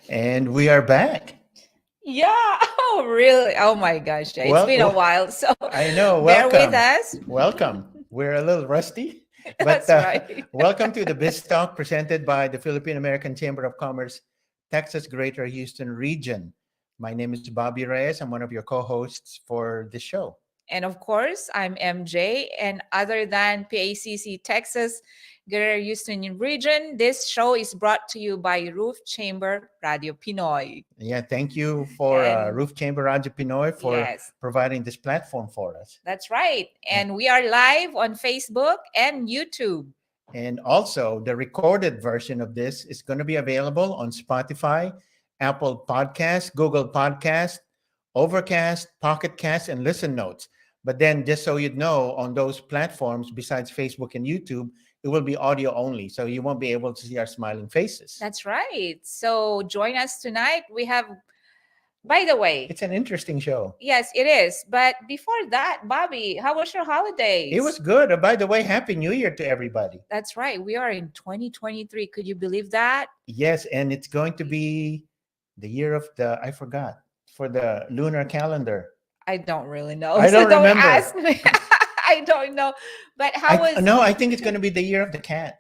And we are back. Yeah. Oh, really? Oh my gosh. Yeah, it's Well, been a while. So I know. bear with Welcome. us. Welcome. We're a little rusty, but That's right. welcome to the Biz Talk presented by the Philippine American Chamber of Commerce, Texas Greater Houston Region. My name is Bobby Reyes. I'm one of your co hosts for the show. And of course, I'm MJ. And other than PACC Texas, Greater Houston region, this show is brought to you by Roof Chamber Radio Pinoy. Yeah, thank you for And Roof Chamber Radyo Pinoy for yes, providing this platform for us. that's right. Yeah. And we are live on Facebook and YouTube. And also, the recorded version of this is going to be available on Spotify, Apple Podcasts, Google Podcast, Overcast, Pocket Cast, and Listen Notes. But then, just so you know, on those platforms, besides Facebook and YouTube, it will be audio only. So you won't be able to see our smiling faces. That's right. So join us tonight. We have, by the way, It's an interesting show. yes, it is. But before that, Bobby, how was your It holidays? was good. By the way, Happy New Year to everybody. That's right. We are in 2023. Could you believe that? Yes, and it's going to be the year of the, I forgot, for the lunar calendar. I don't really know. I So don't don't remember. ask me. I don't know. But how was No, I think it's going to be the year of the cat.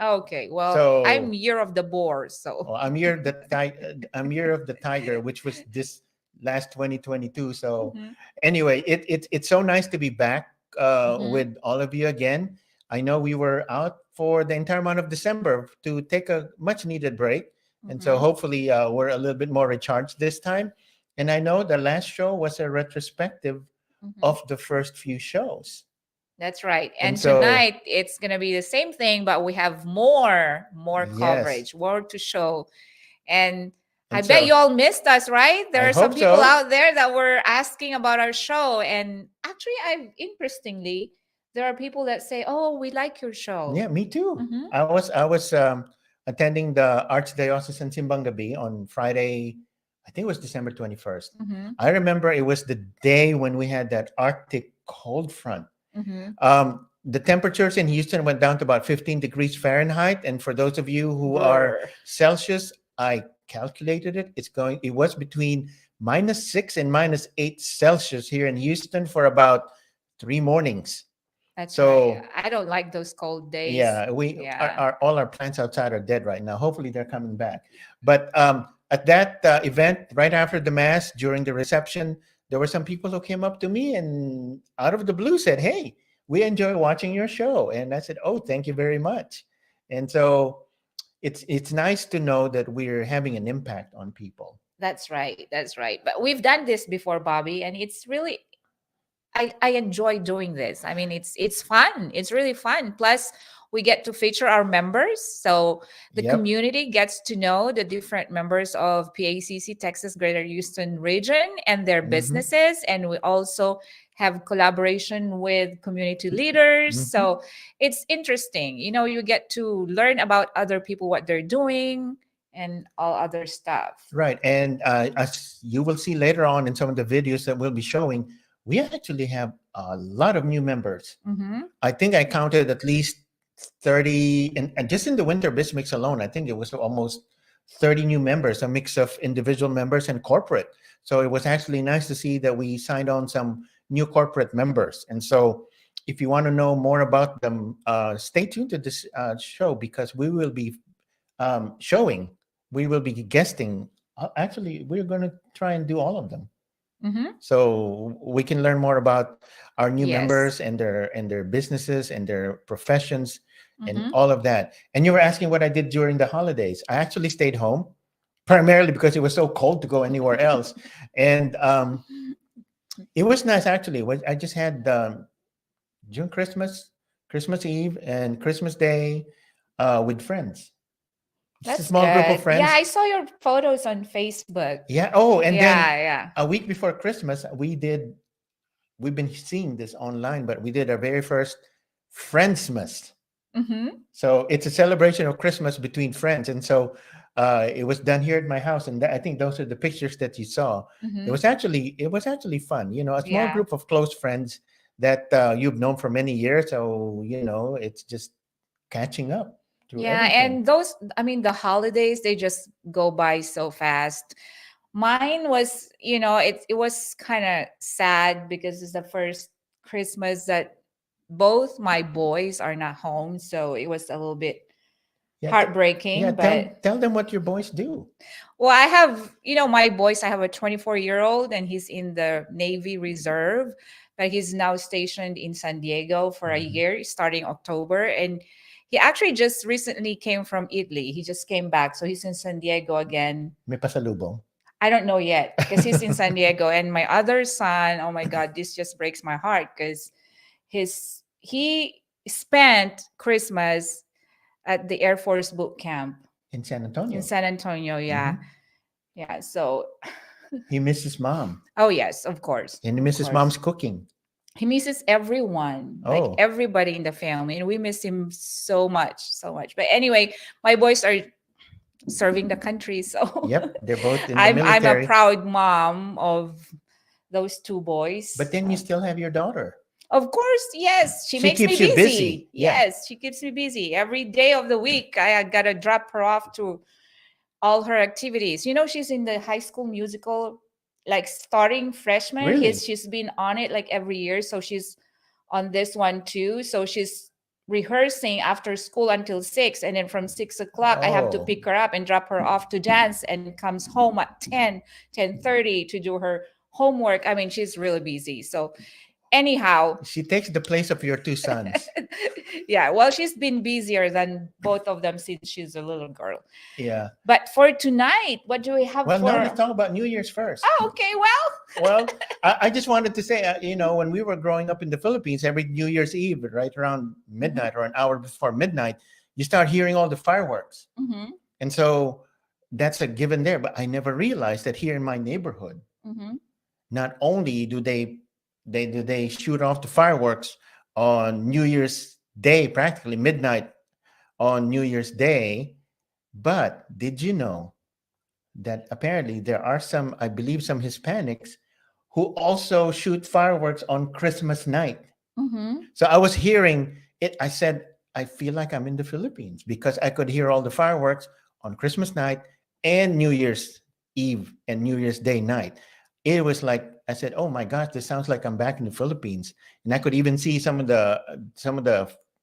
Okay, well, I'm So year of the boar, so well, I'm year of the tiger, which was this last 2022. So Mhm, anyway, it's so nice to be back mhm, with all of you again. I know we were out for the entire month of December to take a much needed break, and so mhm, hopefully we're a little bit more recharged this time. And I know the last show was a retrospective mhm. of the first few shows, That's right. and And so tonight it's gonna be the same thing, but we have more yes, coverage, more to show. And I and bet so you all missed us, right? There I are some hope people so. out there that were asking about our show. And actually, I interestingly, there are people that say, "Oh, we like your show." Yeah, me too. Mm-hmm. I was attending the Archdiocesan Simbang Gabi on Friday. I think it was December 21st. Mm-hmm. I remember it was the day when we had that Arctic cold front. Mm-hmm. The temperatures in Houston went down to about 15 degrees Fahrenheit, and for those of you who are Brr. Celsius, I calculated it. It was between -6 and -8 Celsius here in Houston for about 3 mornings. That's right. So I don't like those cold days. yeah, we Yeah. our all our plants outside are dead right now. Hopefully, they're coming back. But at that event, right after the mass, during the reception, there were some people who came up to me and out of the blue said, "Hey, we enjoy watching your show." And I said, "Oh, thank you very much." And so it's nice to know that we're having an impact on people. That's right. That's right. But we've done this before, Bobby, and it's really I enjoy doing this. I mean, it's fun. It's really fun. Plus, we get to feature our members, so the Yep. community gets to know the different members of PACC Texas Greater Houston region and their Hmm. businesses, and we also have collaboration with community leaders. Hmm. So it's interesting. You know, you get to learn about other people, what they're doing, and all other stuff. Right. And as you will see later on in some of the videos that we'll be showing, we actually have a lot of new members. Mm-hmm. I think I counted at least 30, and just in the winter biz mix alone, I think it was almost 30 new members, a mix of individual members and corporate. So it was actually nice to see that we signed on some new corporate members. And so if you want to know more about them, stay tuned to this show because we will be showing, we will be guesting. Actually, we're going to try and do all of them Mm-hmm. so we can learn more about our new Yes. members and their businesses and their professions and Mm-hmm. all of that. And you were asking what I did during the holidays. I actually stayed home primarily because it was so cold to go anywhere else, and it was nice actually. I just had June Christmas, Christmas Eve, and Christmas Day with friends. Just a That's small group of good. Yeah, friends. I saw your photos on Facebook. Yeah. Oh, and then Yeah, yeah. a week before Christmas, we've been seeing this online, but we did our very first Friendsmas. Mm-hmm. So it's a celebration of Christmas between friends, and so it was done here at my house, and I think those are the pictures that you saw. Mm-hmm. It was actually fun. You know, a small Yeah. group of close friends that you've known for many years. So you know, it's just catching up through Yeah, everything. and those, I mean, the holidays, they just go by so fast. Mine was, it was kind of sad because it's the first Christmas that both my boys are not home, so it was a little bit Yeah, yeah. heartbreaking. But Tell them what your boys do. well, I have, my boys, I have a 24-year-old and he's in the Navy Reserve, but he's now stationed in San Diego for a Mhm. year starting October. And he actually just recently came from Italy. He just came back. So he's in San Diego again. May pasalubong. I don't know yet because he's in San Diego. And my other son, oh my God, this just breaks my heart because he spent Christmas at the Air Force boot camp In San in Antonio. San Antonio. Yeah. Mhm. Yeah. So He misses mom, oh yes, of course. and he Of misses course. mom's cooking. He misses everyone, like Oh, everybody in the family. And we miss him so much, so much. But anyway, my boys are serving the country. So yep. They're both in the I'm a military. proud mom of those two boys. But then you still have your daughter. Of course, yes. She She makes me keeps you busy. busy. Yeah. Yes, she keeps me busy. Every day of the week, I gotta drop her off to all her activities. She's in the high school musical, like starting freshman. Really? She's been on it like every year, so she's on this one too. So she's rehearsing after school until 6, and then from 6 o'clock I have to Oh. pick her up and drop her off to dance, and comes home at 10:30 to do her homework. I mean, she's really busy. So anyhow, She takes the place of your two sons. yeah, well, she's been busier than both of them since she's a little girl. Yeah. But for tonight, what do we have Well, now let's for? talk about New Year's first. Oh, okay. Well, Well, I just wanted to say, when we were growing up in the Philippines, every New Year's Eve, right around mhm, midnight or an hour before midnight, you start hearing all the fireworks. mhm, And so that's a given there. But I never realized that here in my neighborhood, mhm, not only do they shoot off the fireworks on New Year's Day, practically midnight on New Year's Day, but did you know that apparently there are some, I believe, some Hispanics who also shoot fireworks on Christmas night? mhm. So I was hearing it. I said, I feel like I'm in the Philippines because I could hear all the fireworks on Christmas night and New Year's Eve and New Year's Day night. It was like I said, "Oh my gosh, this sounds like I'm back in the Philippines." And I could even see some of the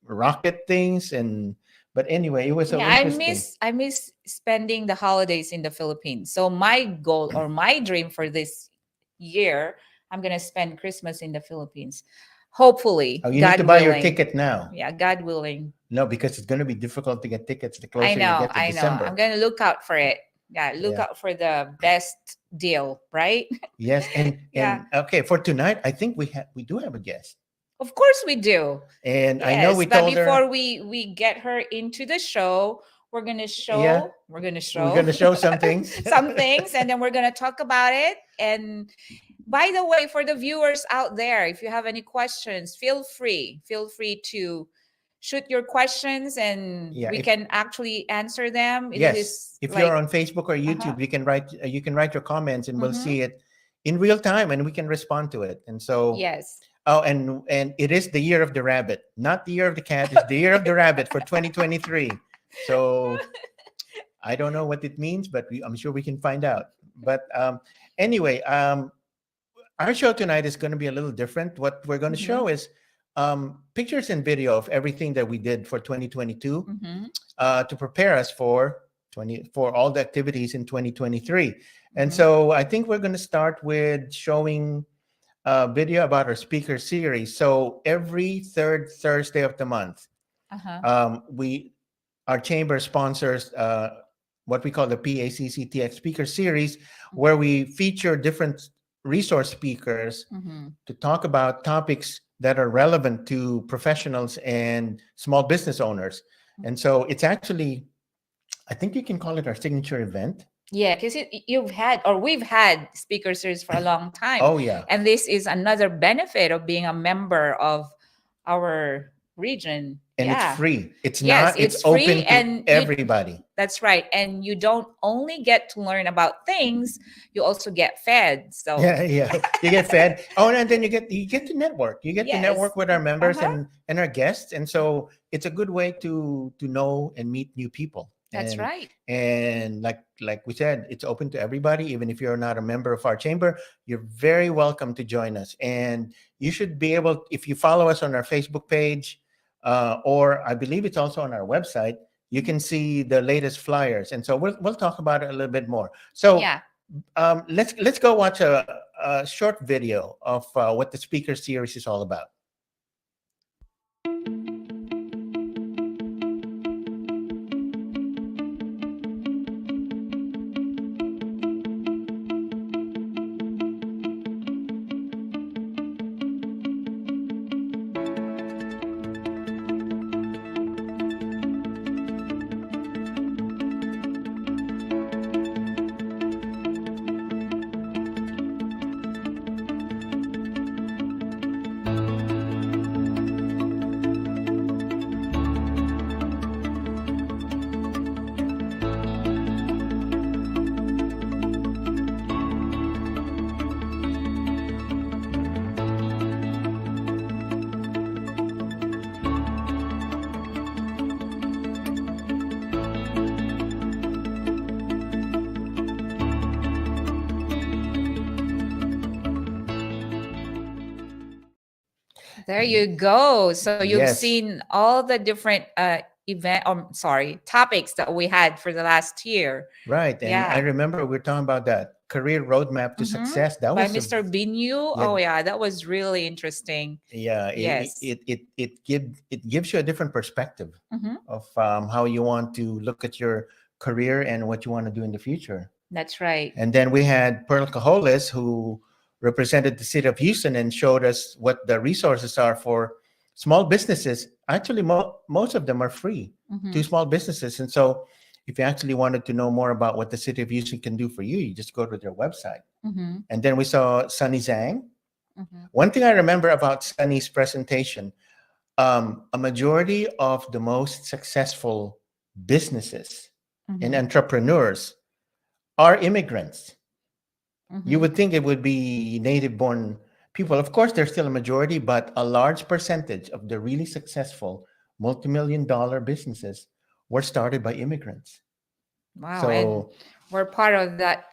rocket things. And but anyway, it was so Yeah, interesting. I miss spending the holidays in the Philippines. So my goal or my dream for this year, I'm gonna spend Christmas in the Philippines. Hopefully, Oh, you need to God buy your willing. ticket now. Yeah, God willing. No, because it's going to be difficult to get tickets the closer you get to I know. I'm December. gonna look out for it. Yeah, look Yeah. out for the best deal, right? Yes, and Yeah, and okay, for tonight, I think we do have a guest. of course we do. And I know Yes, we but told her, before we get her into the show, yeah, we're gonna we're going show to show some things. some things, and then we're gonna talk about it. And by the way, for the viewers out there, if you have any questions, feel free to shoot your questions, and Yeah, we if can actually answer them. It yes, is if you're like, on Facebook or uh-huh, YouTube, you can write your comments and we'll mm-hmm, see it in real time and we can respond to it. And so, yes. oh, and it is the year of the rabbit, not the year of the cat. It's the year of the rabbit for 2023. So I don't know what it means, but I'm sure we can find out. But anyway, our show tonight is going to be a little different. What we're going to Mm-hmm, show is pictures and video of everything that we did for 2022 mm-hmm, to prepare us for all the activities in 2023. And mm-hmm, so I think we're going to start with showing video about our speaker series. So every third Thursday of the month, uh-huh, we our chamber sponsors what we call the PACCTX speaker series, where mm-hmm, we feature different resource speakers mm-hmm. to talk about topics that are relevant to professionals and small business owners. And so it's actually, I think you can call it our signature event. Yeah, because we've had speaker series for a long time, Oh yeah. and this is another benefit of being a member of our region. And it's Yeah. free. It's Yes, not, it's it's free open to and everybody. that's right. And you don't only get to learn about things, you also get fed. So, Yeah, yeah. You get fed. Oh, and then you get to network. You get to yes. network with our members Uh-huh. and our guests, and so it's a good way to know and meet new people. That's right. And like we said, it's open to everybody. Even if you're not a member of our chamber, you're very welcome to join us. And you should be able, if you follow us on our Facebook page, or I believe it's also on our website, you can see the latest flyers. And so we'll talk about it a little bit more. So Yeah. let's go watch a short video of what the speaker series is all about. There you go. So you've Yes, seen all the different topics that we had for the last year. right. And I Yeah. remember we are talking about that career roadmap to Mm-hmm. success. That By was a Mr. Binyu. yeah, Oh yeah, that was really interesting. yeah. Yes. It gives you a different perspective Mm-hmm. of how you want to look at your career and what you want to do in the future. That's right. And then we had Pearl Cajoles, who represented the city of Houston and showed us what the resources are for small businesses. Actually, most of them are free Mm-hmm. to small businesses. And so, if you actually wanted to know more about what the city of Houston can do for you, you just go to their website. Mm-hmm. And then we saw Sunny Zhang. Mm-hmm. One thing I remember about Sunny's presentation, a majority of the most successful businesses and Mm-hmm. entrepreneurs are immigrants. You Mm-hmm. would think it would be native born people. Of course, there's still a majority, but a large percentage of the really successful multi-million dollar businesses were started by immigrants. Wow. And So, we're part of that,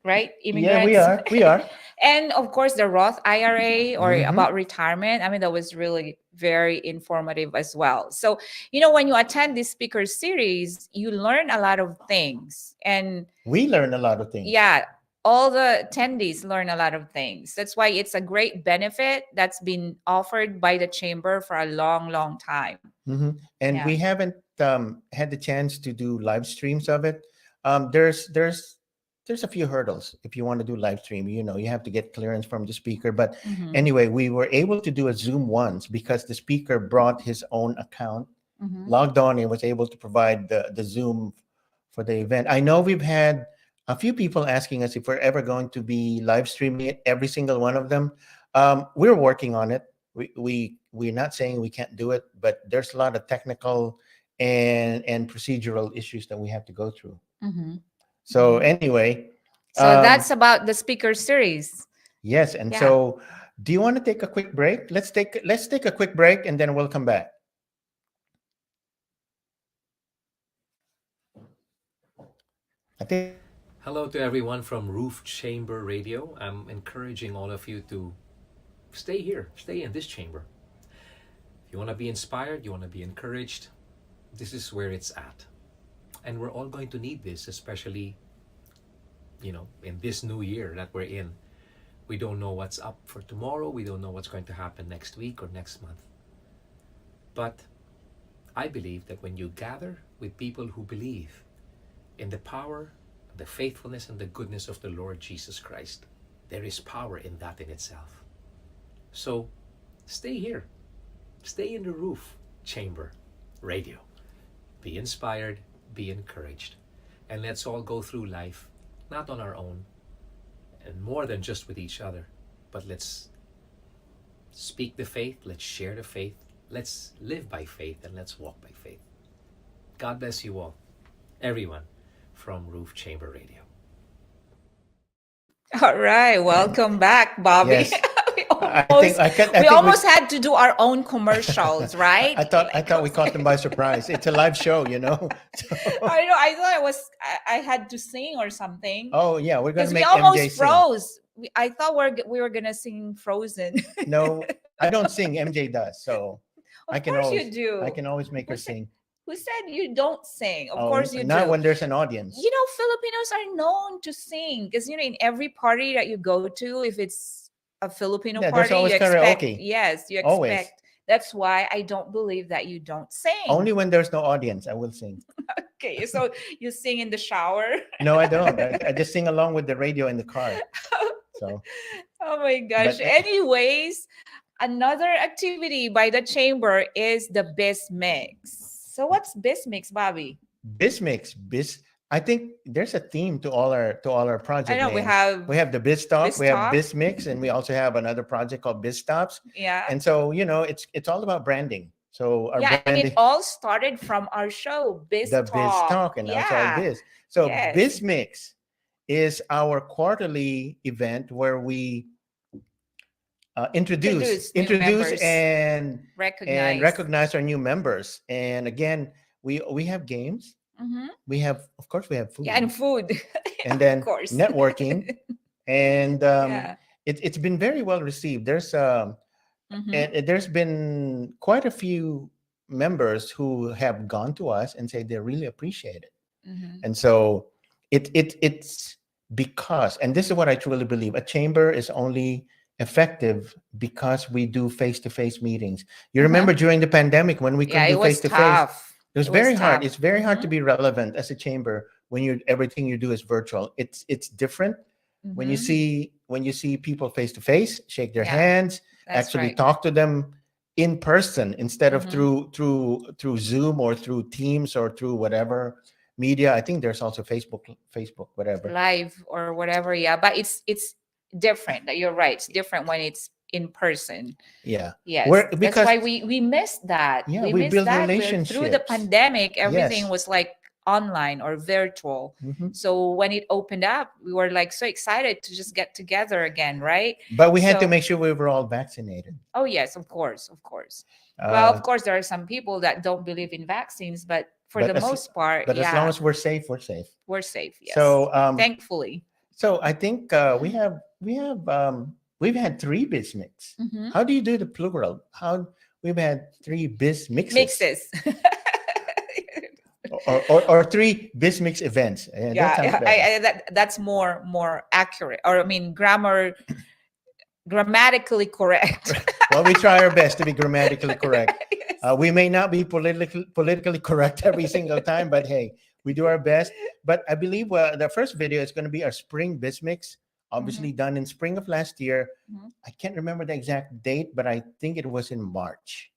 right? yeah, we Immigrants. are. We are. And of course, the Roth IRA or Hmm. about retirement. I mean, that was really very informative as well. So, when you attend this speaker series, you learn a lot of things. And We learn a lot of things. yeah, all the attendees learn a lot of things. That's why it's a great benefit that's been offered by the chamber for a long, long time. Hmm. And Yeah. we haven't had the chance to do live streams of it. There's a few hurdles if you want to do live stream. You have to get clearance from the speaker. But Mm-hmm. anyway, we were able to do a Zoom once because the speaker brought his own account, Mm-hmm. logged on, and was able to provide the Zoom for the event. I know we've had a few people asking us if we're ever going to be live streaming it, every single one of them. We're working on it. We're not saying we can't do it, but there's a lot of technical and procedural issues that we have to go through. Mm-hmm. So Mm-hmm. anyway, So that's about the speaker series. yes, and Yeah. so do you want to take a quick break? Let's take a quick break and then we'll come back. I think Hello to everyone from Roof Chamber Radio. I'm encouraging all of you to stay here, stay in this chamber. If you want to be inspired, you want to be encouraged, this is where it's at. And we're all going to need this, especially, in this new year that we're in. We don't know what's up for tomorrow. We don't know what's going to happen next week or next month. But I believe that when you gather with people who believe in the power, the faithfulness, and the goodness of the Lord Jesus Christ, there is power in that in itself. So stay here. Stay in the Roof Chamber Radio. Be inspired, be encouraged, and let's all go through life, not on our own, and more than just with each other, but let's speak the faith, let's share the faith, Let's live by faith and let's walk by faith. God bless you all, everyone from Roof Chamber Radio. All right, welcome back, Bobby. Yes. we I almost think I can. I we think almost had to do our own commercials, right? I thought we caught them by surprise. It's a live show, you know. So, I know. I thought I had to sing or something oh yeah, we're gonna because we make almost MJ sing. froze. I thought we were gonna sing Frozen. No, I don't sing. MJ does. So Of I can course always you do. I can always make her Who said- sing. Who said you don't sing? Of Oh, course you not do. when there's an audience. You know, Filipinos are known to sing because in every party that you go to, if it's a Filipino Yeah, there's party, always you expect karaoke. yes, you Always. expect. That's why I don't believe that you don't sing. Only when there's no audience, I will sing. Okay, so you sing in the shower. No, I don't. I just sing along with the radio in the car. So Oh my gosh. But- Anyways, another activity by the chamber is the Biz Mix. So what's Biz Mix, Bobby? Bismix, I think there's a theme to all our project I know we names. have the Biz Talk, Biz we have Talk. Bismix, and we also have another project called Biz Stops. yeah. And so it's all about branding. So our Yeah, and branding, it all started from our show, Biz the Talk. Biz Talk, and now it's all Yeah. Biz. So Yes. Bismix is our quarterly event where we introduce Introduce new members. and Recognize. recognize our new members. And again, we have games. Mhm. We have, of course, we have food. Yeah, and food. And then of course. networking. And yeah. it's been very well received. There's Mhm. and there's been quite a few members who have gone to us and say they really appreciate it. Mhm. And so it's because, and this is what I truly believe, a chamber is only effective because we do face-to-face meetings. You remember during the pandemic when we couldn't Yeah, it do was face-to-face? tough. It was It very was hard. tough. It's very hard to Mhm. be relevant as a chamber when everything you do is virtual. It's different when you Mhm. see people face to face, shake their Yeah, hands, That's actually right. talk to them in person instead of Mhm. through Zoom or through Teams or through whatever media. I think there's also Facebook, whatever. Live or whatever. Yeah, but it's different. You're right. It's different when it's in person. Yeah. Yes, that's Because why we missed that. Yeah, we we missed build that. Through the relationships. pandemic. Everything Yes. was like online or virtual. Mhm. So when it opened up, we were like so excited to just get together again, right? But we had to So- make sure we were all vaccinated. Oh yes, of course, of course. Well, Uh, of course, there are some people that don't believe in vaccines, but for But the as- most part, but yeah, as long as we're safe, we're safe. we're safe. Yes. So thankfully. so I think we've had 3 biz mix. Mhm. How do you do the plural? How we've had 3 biz mixes Mixes. or 3 biz mix events. That yeah, sounds yeah, better. that's more accurate, or I mean, grammatically correct. Well, we try our best to be grammatically correct. Yes. We may not be politically correct every single time, but hey, we do our best. But I believe the first video is going to be our spring biz mix, obviously done in spring of last year. Mhm. I can't remember the exact date, but I think it was in March.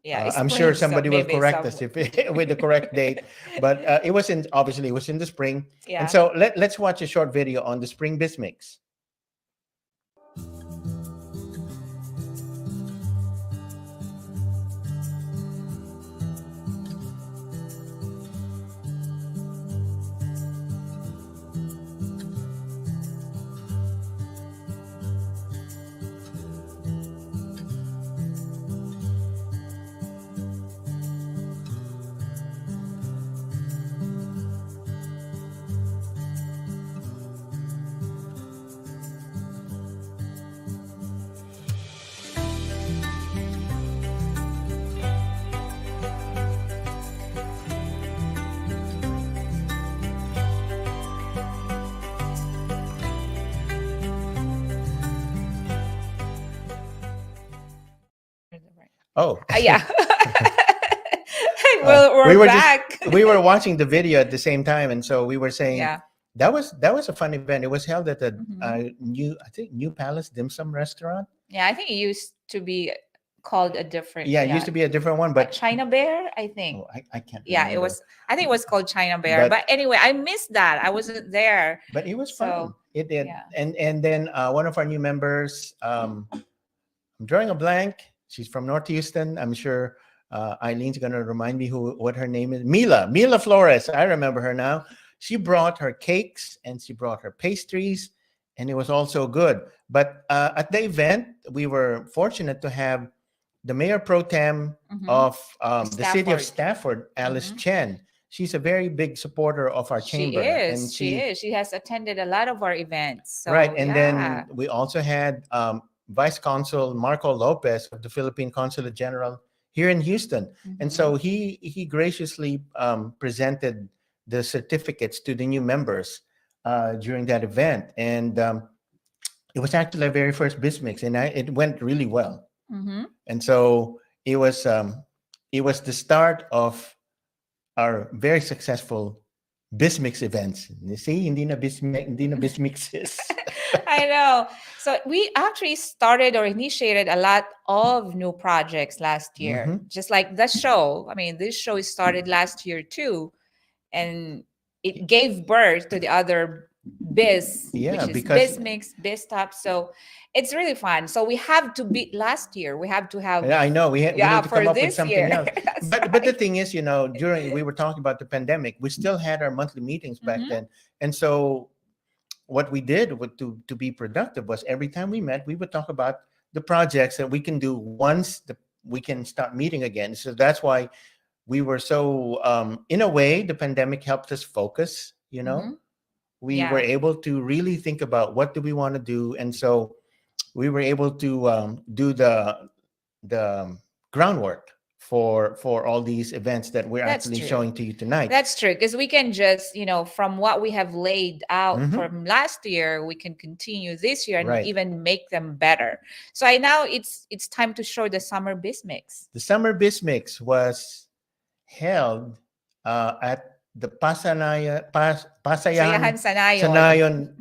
Yeah, it's I'm sure spring, so somebody will maybe correct us some- if with the correct date. But it was in the spring. yeah. And so let's watch a short video on the spring biz mix. Oh, Yeah. Well, we're we were back. we were watching the video at the same time, and so we were saying Yeah. that was a fun event. It was held at the Mhm. New Palace Dim Sum restaurant. Yeah, I think it used to be called a different. Yeah, it used to be a different one, but China Bear, I think. oh, I can't. Yeah, it remember. was. I think it was called China Bear. But anyway, I missed that. I wasn't there. But it was fun. So, It did. yeah. And then one of our new members, I'm drawing a blank. She's from North Houston. I'm sure Eileen's going to remind me what her name is. Mila Flores. I remember her now. She brought her cakes and she brought her pastries, and it was all so good. But at the event, we were fortunate to have the mayor pro tem of the city of Stafford, Alice Chen. She's a very big supporter of our chamber. And she is. She has attended a lot of our events. So, right. And then we also had Vice Consul Marco Lopez of the Philippine Consulate General here in Houston. And so he graciously presented the certificates to the new members during that event. And it was actually our very first BizMix, and it went really well. And so it was the start of our very successful BizMix events. You see, hindi na BizMixes. I know. So we actually started or initiated a lot of new projects last year, just like the show. I mean, this show started last year too, and it gave birth to the other which is BizMix, BizTop. So it's really fun. So we have to beat last year. We have to have. Yeah, I know. We need to come up with something else. But right. the thing is, during we were talking about the pandemic, we still had our monthly meetings back then, and so what we did to be productive was every time we met, we would talk about the projects that we can do once we can start meeting again. So that's why we were so, in a way, the pandemic helped us focus. We were able to really think about what do we want to do, and so we were able to do the groundwork for all these events that we're actually showing to you tonight. That's true, because we can just, from what we have laid out from last year, we can continue this year and even make them better. So now it's time to show the summer BizMix. The summer BizMix was held at the Pasayan Sanayon.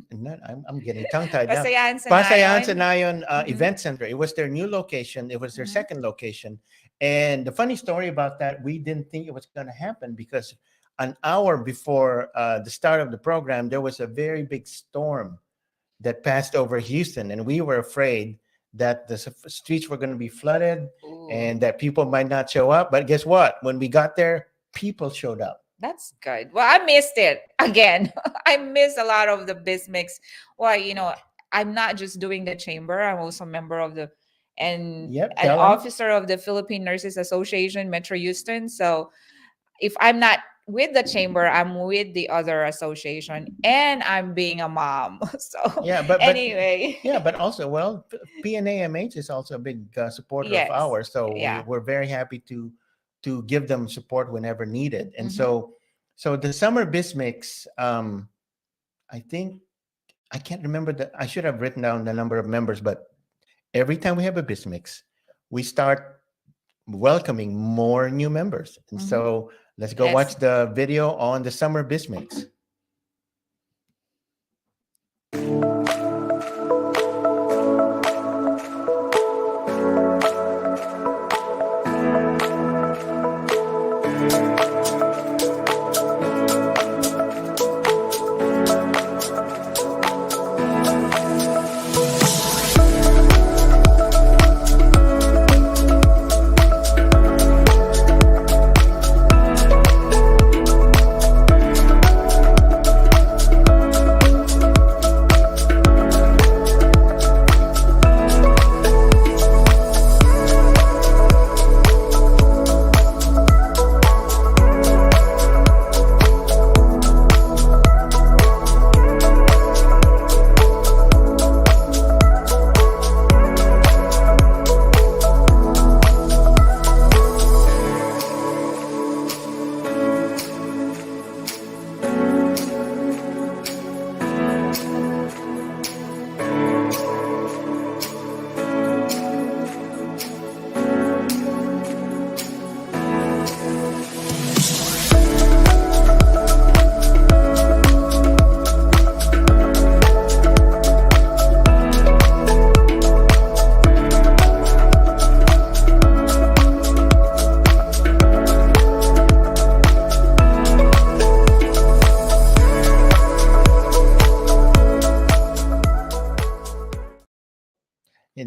I'm getting tongue-tied now. Pasayan Sanayon Event Center. It was their new location. It was their second location. And the funny story about that, we didn't think it was going to happen because an hour before the start of the program, there was a very big storm that passed over Houston. And we were afraid that the streets were going to be flooded and that people might not show up. But guess what? When we got there, people showed up. That's good. Well, I missed it again. I missed a lot of the BizMix. Well, I'm not just doing the chamber. I'm also a member of an officer of the Philippine Nurses Association, Metro Houston. So if I'm not with the chamber, I'm with the other association, and I'm being a mom. So but anyway. But also, PNAMH is also a big supporter of ours. So we're very happy to give them support whenever needed. And so the summer BizMix, I think, I can't remember I should have written down the number of members, but every time we have a BizMix, we start welcoming more new members. And so let's go watch the video on the summer BizMix.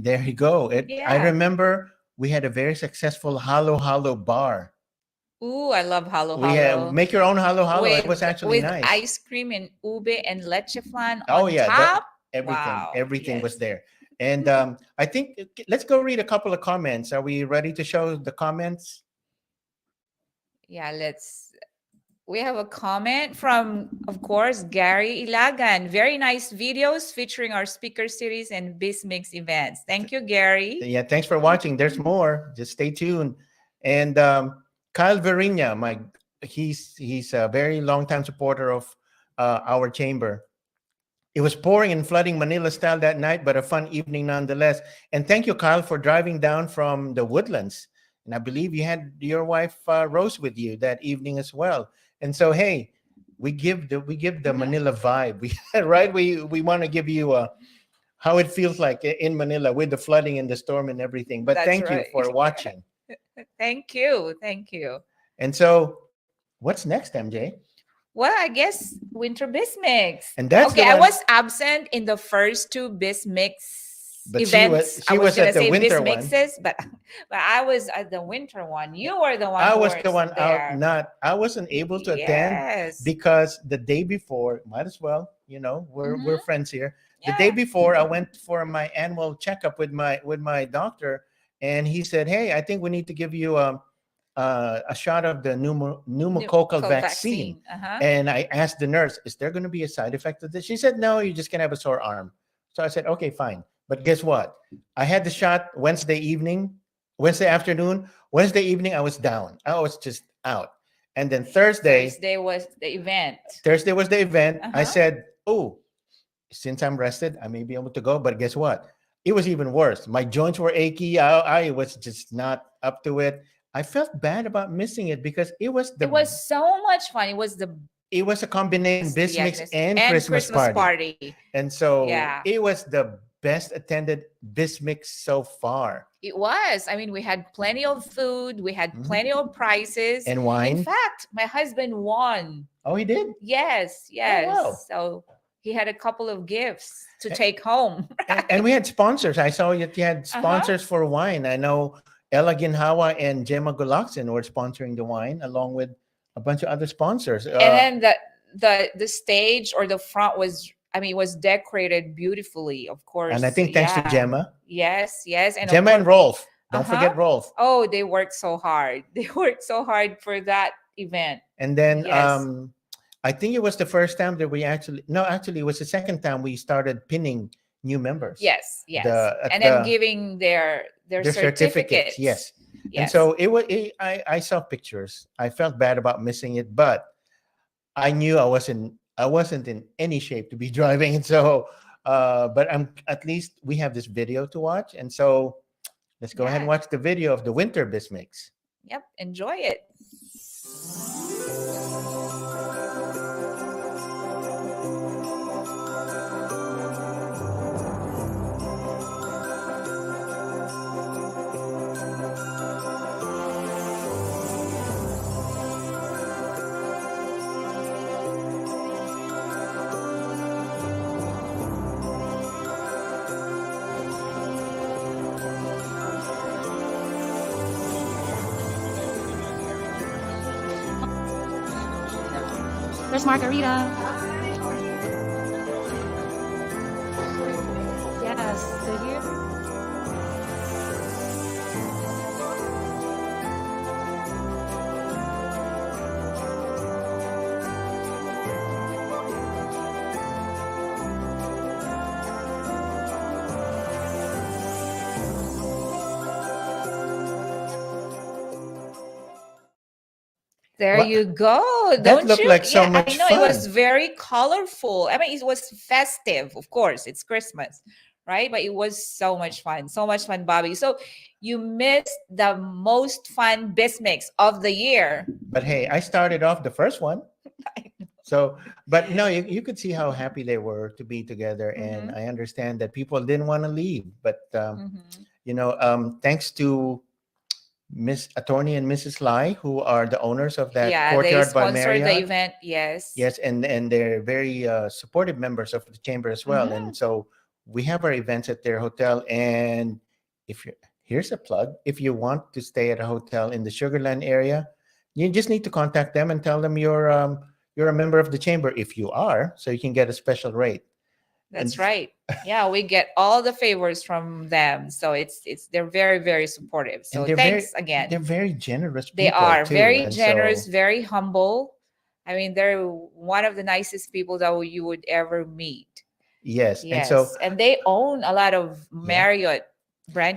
There you go. I remember we had a very successful halo halo bar. Ooh, I love halo We had halo make your own halo halo. It was with actually nice. ice cream and ube and leche flan Oh on yeah, top. Wow. everything was Yes. there. And I think let's go read a couple of comments. Are we ready to show the comments? Yeah, let's. We have a comment from, of course, Gary Ilagan. Very nice videos featuring our speaker series and BizMix events. Thank you, Gary. Yeah, thanks for watching. There's more. Just stay tuned. And Kyle Verinia, he's a very long time supporter of our chamber. It was pouring and flooding Manila style that night, but a fun evening nonetheless. And thank you, Kyle, for driving down from the Woodlands. And I believe you had your wife Rose with you that evening as well. And so, hey, we give the Manila vibe. We right. We want to give you how it feels like in Manila with the flooding and the storm and everything. But That's thank you right. for watching. Thank you. Thank you. And so, what's next, MJ? Well, I guess Winter BizMix. And that's Okay, the I one- was absent in the first two BizMix But events. she I was was gonna at the say winter one. BizMixes, but I was at the winter one. You were the one. I who was the was one there. out. Not I wasn't able to attend Yes. because the day before, might as well, we're friends here. The day Yeah. before, I went for my annual checkup with my doctor, and he said, "Hey, I think we need to give you a shot of the pneumococcal vaccine." Uh-huh. And I asked the nurse, "Is there going to be a side effect of this?" She said, "No, you're just gonna have a sore arm." So I said, "Okay, fine." But guess what? I had the shot Wednesday afternoon. Wednesday evening, I was down. I was just out. And then Thursday was the event. Thursday was the event. I Uh-huh. said, "Oh, since I'm rested, I may be able to go." But guess what? It was even worse. My joints were achy. I was just not up to it. I felt bad about missing it because it was It was so much fun. It was the a combination Bismix yes, and Christmas party. And so Yeah. it was the best attended Bismix so far. It was. I mean, we had plenty of food. We had Mhm. plenty of prizes. And wine. In fact, my husband won. Oh, he did? Yes, yes. wow. So he had a couple of gifts to take home. And we had sponsors. I saw that you had sponsors for wine. I know Ella Ginhawa and Gemma Gulaksin were sponsoring the wine along with a bunch of other sponsors. And then the stage or the front was, I mean, was decorated beautifully, of course. and I think thanks to Yeah. Gemma. Yes, yes. And of Gemma and course- Rolf. Don't Uh-huh. forget Rolf. Oh, they worked so hard. They worked so hard for that event. And then Yes. I think it was the first time that actually it was the second time we started pinning new members. Yes, yes. at And then the- giving their Their certificates. Yes. Yes. And so I saw pictures. I felt bad about missing it, but I knew I wasn't in any shape to be driving. And so but at least we have this video to watch. And so let's go ahead and Yeah. watch the video of the winter Bismix. Yep, enjoy it. There's margarita. Yes, so here. There What- you go. That Don't looked you? like so Yeah, much I know it was fun. very colorful. I mean, it was festive, of course. It's Christmas, right? But it was so much fun, Bobby. So you missed the most fun Bismix of the year. But hey, I started off the first one. I know. So, but no, you could see how happy they were to be together. And Mhm. I understand that people didn't want to leave. But, Mhm. thanks to Miss Attorney and Mrs. Lai, who are the owners of that Yeah, they Courtyard by sponsored the Marriott. event. Yes. Yes, and they're very supportive members of the chamber as well. Mhm. And so we have our events at their hotel. And here's a plug. If you want to stay at a hotel in the Sugarland area, you just need to contact them and tell them you're a member of the chamber if you are, so you can get a special rate. That's And right. Yeah, we get all the favors from them. So it's they're very, very supportive. and So thanks again. they're very generous They people are too. very And generous, so very humble. I mean, they're one of the nicest people that you would ever meet. yes, and so Yes. And they own a lot of yeah. Marriott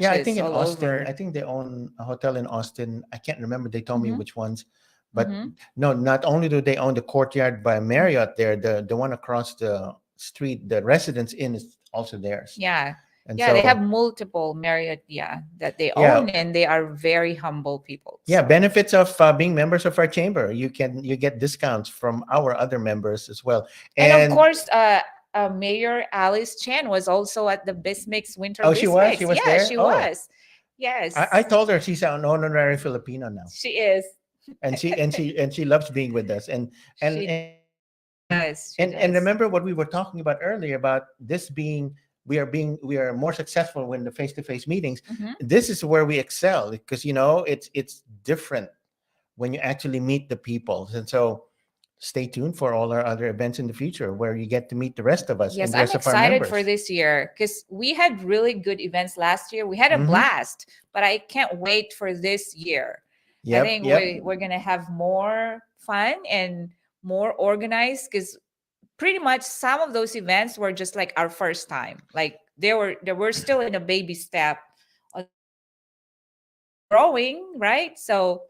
Yeah, I think branches in all Austin, over. I think they own a hotel in Austin. I can't remember. They told me Mm-hmm. which ones, but Mm-hmm. no, not only do they own the Courtyard by Marriott there, the one across the street, the Residence Inn is also theirs. Yeah. And Yeah, they have so, multiple Marriott, yeah, that they yeah, own, and they are very humble people. yeah, So benefits of being members of our chamber. You get discounts from our other members as well. and of And course, Mayor Alice Chen was also at the Bismix Winter oh, she was, she Bismix. was Yeah, there. she Oh, was. Yes, I told her she's an honorary Filipino now, she is. and she loves being with us. And She does. She and does. remember what we were talking about earlier about this being we are more successful when the face-to-face meetings. Mhm. This is where we excel because it's different when you actually meet the people. And so stay tuned for all our other events in the future where you get to meet the rest of us Yes, and the I'm rest of our excited for members. this year because we had really good events last year. We had a Mhm. blast, but I can't wait for this year. I Yep, think yep. we're gonna have more fun and more organized because pretty much some of those events were just like our first time. Like they were still in a baby step on growing, right? So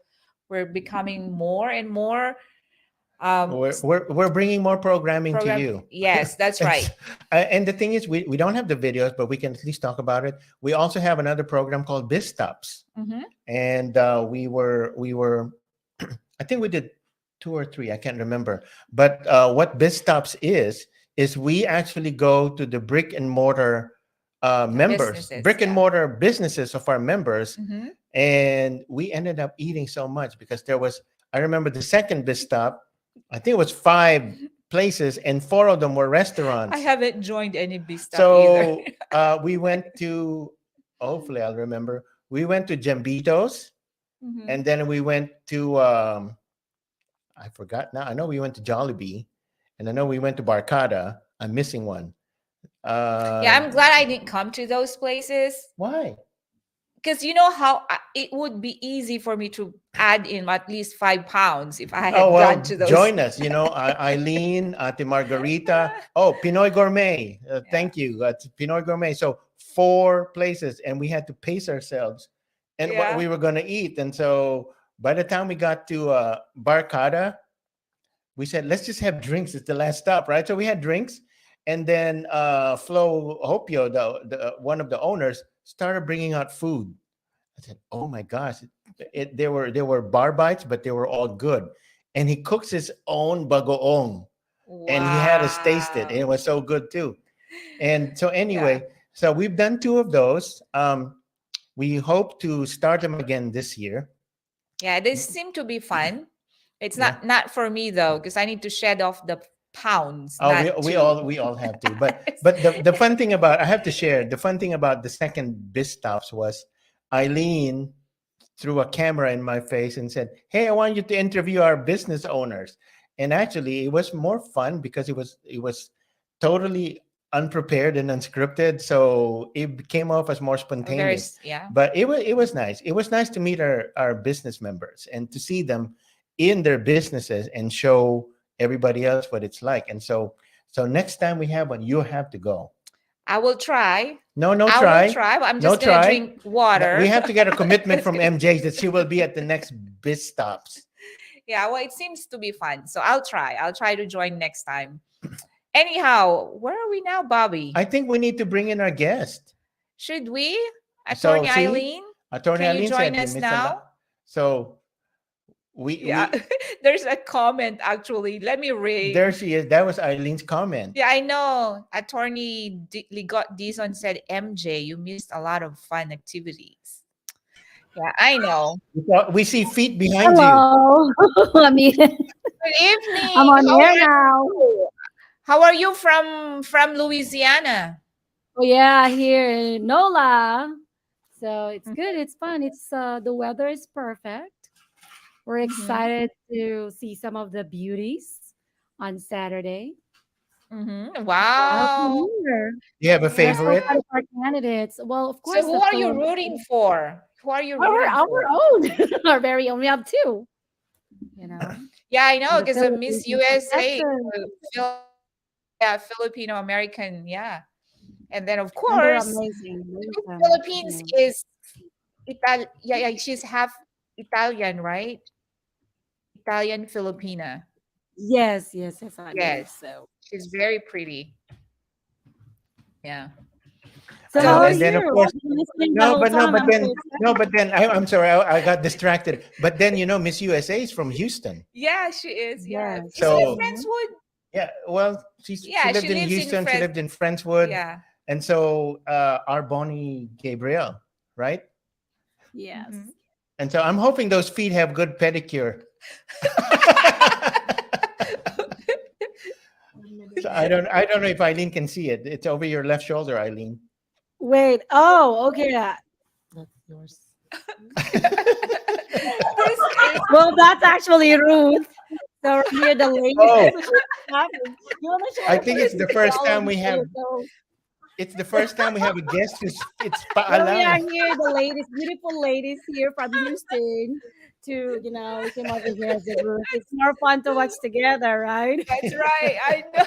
we're becoming more and more We're bringing more programming to program. you. Yes, that's and, right. and the thing is, we don't have the videos, but we can at least talk about it. We also have another program called Biz Stops, Hmm. and we were I think we did two or three, I can't remember. But what Biz Stops is we actually go to the brick and mortar members, Businesses, brick and yeah. mortar businesses of our members, Hmm. and we ended up eating so much because there was. I remember the second Biz Stop. I think it was 5 places, and 4 of them were I restaurants. haven't joined any B stuff either. So we went to. Hopefully, I'll remember. We went to Jambito's, Mhm. and then we went to. I forgot now. I know we went to Jollibee, and I know we went to Barcada. I'm missing one. Yeah, I'm glad I didn't come to those places Why? because you know how it would be easy for me to add in at least 5 pounds if I had Oh gone well, to those. join us. Eileen, Ate Margarita. Oh, Pinoy Gourmet. Thank you, Pinoy Gourmet. So 4 places, and we had to pace ourselves and what Yeah. we were going to eat. And so by the time we got to Barcada, we said, let's just have drinks. It's the last stop, right? So we had drinks, and then Flo Hopio, the one of the owners, started bringing out food. I said, "Oh my gosh!" There were bar bites, but they were all good. And he cooks his own bagoong, and he had us taste it, and it Wow. was so good too. And so Yeah. anyway, so we've done 2 of those. We hope to start them again this year. Yeah, they seem to be fun. It's Yeah. not for me though because I need to shed off the pounds, Oh, we not we to. all we all have to. But the fun thing about I have to share the fun thing about the second Biz Stops was Eileen threw a camera in my face and said, "Hey, I want you to interview our business owners." And actually, it was more fun because it was totally unprepared and unscripted, so it came off as more Very spontaneous. yeah. But it was nice. It was nice to meet our business members and to see them in their businesses and show everybody else what it's like. And so next time we have one, you have to go. I will try. No, no I try. will try, but I'm No just gonna try. drink water. We have to get a commitment from MJ that she will be at the next Biz Stops. Yeah, well, it seems to be fun. So I'll try. I'll try to join next time. Anyhow, where are we now, Bobby? I think we need to bring in our guest. Should we? So, Attorney see? Eileen? Attorney Can you Eileen join said you us missed a lot. now? So we Yeah. There's a comment actually. Let me read. there she is. That was Eileen's comment. Yeah, I know. Attorney Ligot Dizon said, MJ, you missed a lot of fun activities. Yeah, I know. We see feet behind you. Hello. I mean, Good evening. I'm on How air are now. you? How are you from Louisiana? Oh yeah, here in NOLA. So it's good. It's fun. It's the weather is perfect. We're Mm-hmm. excited to see some of the beauties on Saturday. Mm-hmm. I'll Wow. be here. You have a We're so favorite? Yeah. proud of our candidates. Well, of So course, who the are you rooting Philippines. for? Who are you Our rooting for? own, our very own. We have two. You know, Yeah, I in know the because of Philippines Miss and USA, contestants. Yeah, Filipino American, yeah. And then of And they're course, amazing. Miss Awesome. Philippines Yeah. is yeah, she's half Italian, right? Italian Filipina. Yes, I believe Yes. so. She's very pretty. Yeah. So I know, how So are and then of you? course, I've been listening the whole no, time. but I'm so then no, excited. but then I'm sorry, I got distracted. But then Miss USA is from Houston, yeah, she is. Yeah. Yes. Is it a so Mhm. Friendswood? yeah. Well, she Yeah, she lived in lives in Houston, she Fres. lived in Friendswood, Yeah. and so our Bonnie Gabriel, right? Mm-hmm. Yes. And so I'm hoping those feet have good pedicure. So I don't know if Eileen can see it. It's over your left shoulder, Eileen. Wait. Oh, okay. That's yours. this is Well, that's actually Ruth. So here the ladies. Oh, So she's laughing. You want to show I her think first it's the because first all of time you we say have it. So it's the first time we have a guest who's it's here we are paalam. here, the ladies, beautiful ladies here from Houston. We came over here as a group. It's more fun to watch together, right? that's right. I know.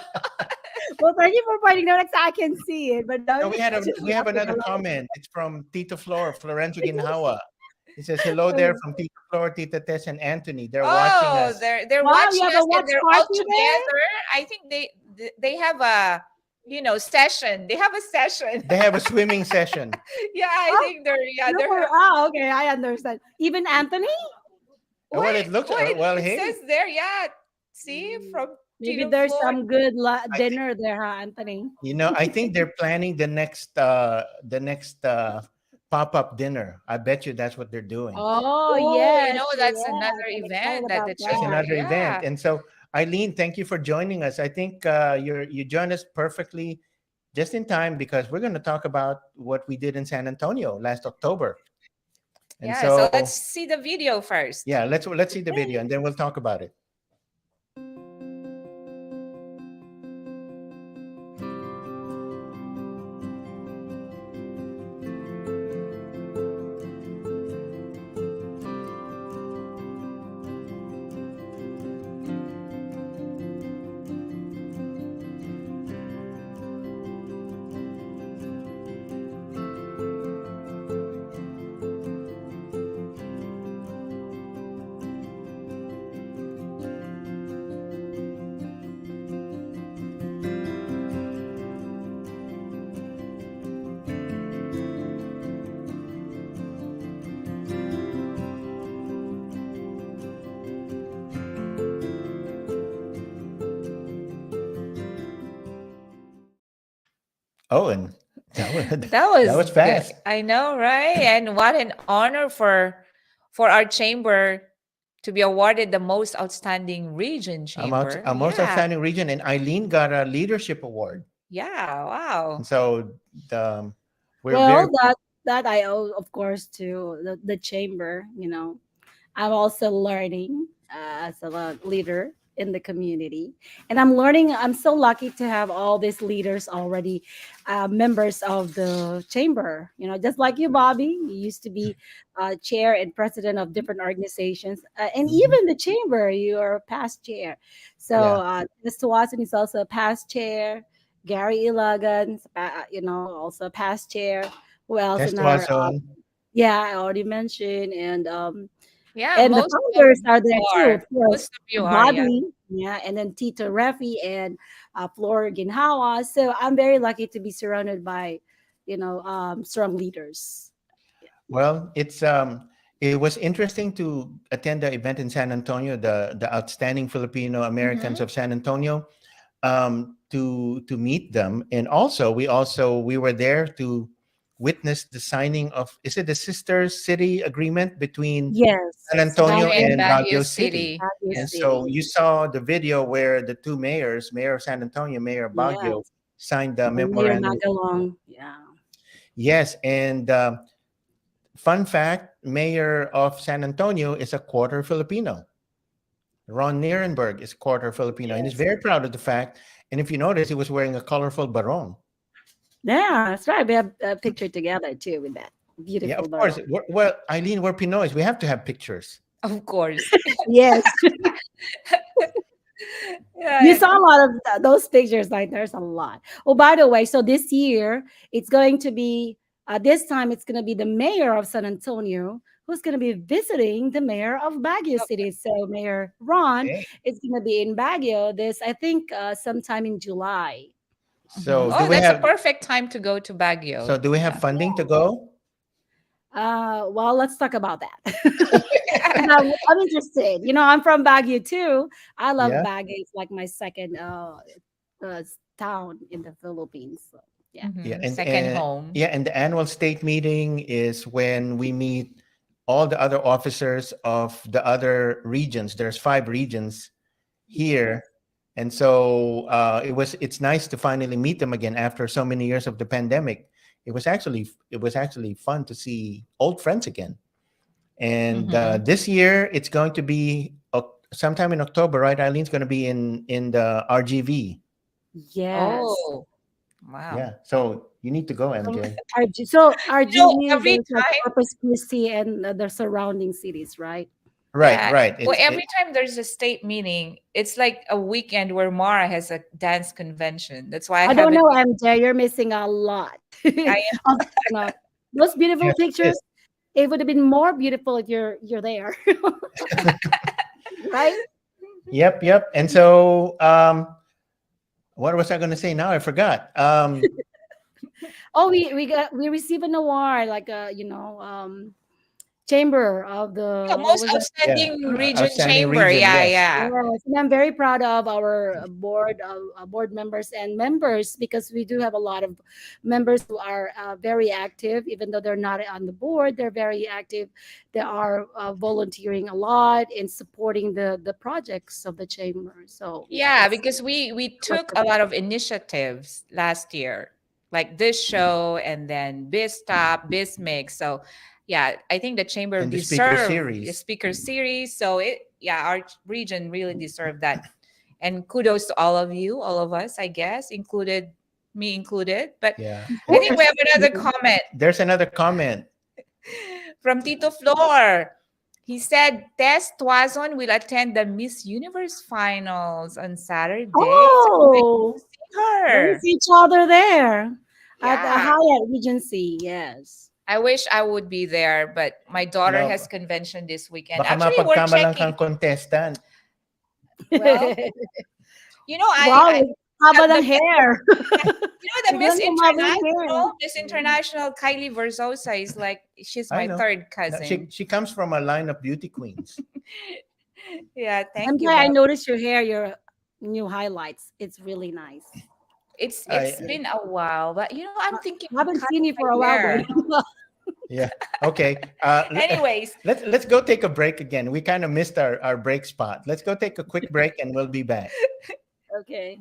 Well, thank you for pointing out so I can see it. But now No, it's just we have laughing another alone. comment. It's from Tito Flor, Florencio Ginhawa. He says, hello there from Tito Flor, Tita Tess, and Anthony. They're watching Oh, us. they're Wow, you watching have a us and watch they're all party there? together. I think they have a session. They have a session. They have a swimming session. yeah, I Oh, think they're yeah no, they're have, okay, I understand. Even Anthony? Well, it looks, wait well, it says hey, there yeah. See from Maybe Tito there's Floor. some good I think, dinner there, huh, Anthony? I think they're planning the next pop-up dinner. I bet you that's what they're doing. Oh, Oh, yes, that's another I'm excited event that about the That's that. chamber. another event. Yeah. And so, Eileen, thank you for joining us. I think you joined us perfectly just in time because we're going to talk about what we did in San Antonio last October. And Yeah. So let's so, see the video first. yeah, let's see the video Okay. and then we'll talk about it. Oh, and That that was was good. fast. I know, right? And what an honor for our chamber to be awarded the most outstanding region chamber. A most Yeah. outstanding region, and Eileen got a leadership award. Yeah. And Wow. so the, we're very Well, that I owe, of course, to the chamber. I'm also learning as a leader in the community, and I'm learning. I'm so lucky to have all these leaders already, members of the chamber. Just like you, Bobby, you used to be chair and president of different organizations, and Mhm. even the chamber, you are a past chair. So, Yeah. Mr. Watson is also a past chair. Gary Ilagan, also a past chair. Who else in our Testuazon. yeah, I already mentioned, Yeah. and the Most of founders are there you too, are. of course. Most of you are. Yeah. Bobby, yeah, and then Tito Refi and Flora Ginhawa. So I'm very lucky to be surrounded by, strong leaders. Well, it was interesting to attend the event in San Antonio, the outstanding Filipino Americans Mm-hmm. of San Antonio, to meet them, and we were there to witness the signing of, is it the sister city agreement between Yes, San Antonio Baguio and and Baguio, Baguio Baguio City. City. Baguio Yeah. And so City. you saw the video where the two mayors, Mayor of San Antonio, Mayor of Baguio, Yes, signed the and Mayor memorandum. Magalong. Yeah. Yes, and fun fact, mayor of San Antonio is a quarter Filipino. Ron Nierenberg is quarter Filipino, and he's Yes. very proud of the fact. And if you notice, he was wearing a colorful barong. Yeah, that's right. We have a picture together too with that Yeah, beautiful of course. barrel. Well, Eileen, we're Pinoys. We have to have pictures. Of course. Yes. You Yeah. saw a lot of those pictures. Like there's a lot. Oh, by the way, so this year it's going to be this time it's going to be the mayor of San Antonio who's going to be visiting the mayor of Baguio City. So Mayor Ron Okay. is going to be in Baguio this I think sometime in July. So Oh, do we that's a have perfect time to go to Baguio. so do we have Yeah. funding to go? Well, let's talk about that. I'm interested. I'm from Baguio too. I love Yeah. Baguio. It's like my second town in the Philippines. So, yeah. Yeah, Second home. yeah, and the annual state meeting is when we meet all the other officers of the other regions. There's 5 regions here, and so it's nice to finally meet them again after so many years of the pandemic. It was actually fun to see old friends again. And this year it's going to be sometime in October, right? Eileen's going to be in the RGV. Yes. Oh, wow. Yeah, so you need to go, MJ. So RGV, every there's like time, Corpus Christi and the surrounding cities, right? Right, yeah. right. Well, every time there's a state meeting, it's like a weekend where Mara has a dance convention. That's why I I don't haven't. know, MJ. You're missing a lot. I Of, those beautiful Yes, it pictures. is. It would have been more beautiful if you're there, right? Yep. And so, what was I going to say now? I forgot. Oh, we received an award, like chamber of the Yeah, what most was that? outstanding region Outstanding chamber. region, Yeah, yes. yeah. Yes, and I'm very proud of our board members and members because we do have a lot of members who are very active, even though they're not on the board. They're very active. They are volunteering a lot in supporting the projects of the chamber. So Yeah, because we took a lot of initiatives last year, like this show and then BizTop, BizMix. So yeah, I think the chamber And the speaker deserved the series. speaker series. So our region really deserved that. And kudos to all of you, all of us, I guess, included me included. But Yeah. I think we have another comment There's another comment. from Tito Flor. He said Tess Tuazon will attend the Miss Universe finals on Saturday. Oh, So we we her. see each other there at the Yeah. Hyatt Regency. Yes. I wish I would be there, but my daughter No. has convention this weekend. Baka Actually, we're mapagkamalang checking. kang contestant. Well, you know, Wow, I how about the the hair? the You're Miss going to have hair. International, Miss International Kylie Verzosa is like she's I my know. third No, cousin. she comes from a line of beauty queens. Yeah, thank I'm you. glad I Bob. noticed your hair, your new highlights. It's really nice. It's I- been a while, but I'm thinking I haven't of seen you cutting for a my while, hair. though. Yeah. Okay. Anyways, Let's go take a break again. We kind of missed our break spot. Let's go take a quick break and we'll be back. Okay.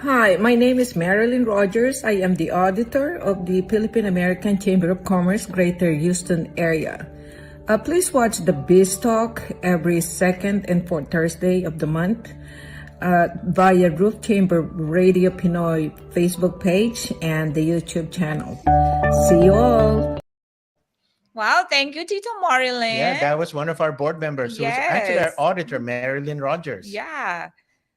Hi, my name is Marilyn Rogers. I am the auditor of the Philippine American Chamber of Commerce, Greater Houston area. Please watch the Biz Talk every second and fourth Thursday of the month via Roof Chamber Radio Pinoy Facebook page and the YouTube channel. See you all. wow, thank you, Tito Marilyn. Yeah, that was one of our board members who's actually our Yes. auditor, Marilyn Rogers. Yeah,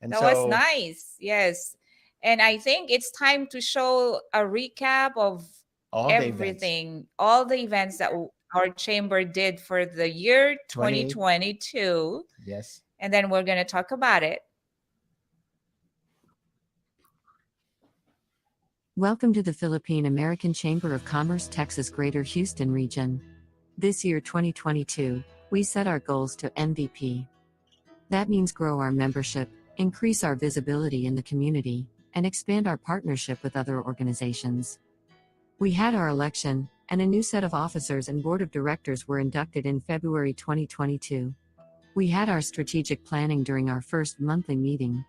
And that so was nice. Yes. And I think it's time to show a recap of all the events. everything, all the events that our chamber did for the year 2022. Yes. And then we're going to talk about it. Welcome to the Philippine American Chamber of Commerce, Texas Greater Houston region. This year 2022, we set our goals to MVP. That means grow our membership, increase our visibility in the community, and expand our partnership with other organizations. We had our election, and a new set of officers and board of directors were inducted in February 2022. We had our strategic planning during our first monthly meeting.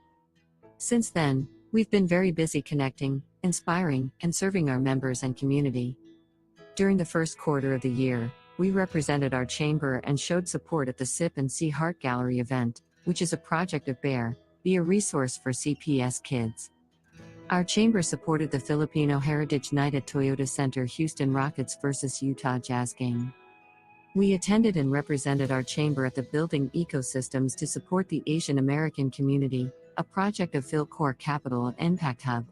Since then, we've been very busy connecting, inspiring, and serving our members and community. During the first quarter of the year, we represented our chamber and showed support at the Sip and See Heart Gallery event, which is a project of be a resource for CPS kids. Our chamber supported the Filipino Heritage Night at Toyota Center Houston Rockets vs Utah Jazz game. We attended and represented our chamber at the Building Ecosystems to support the Asian American community, a project of PhilCorp Capital and Impact Hub.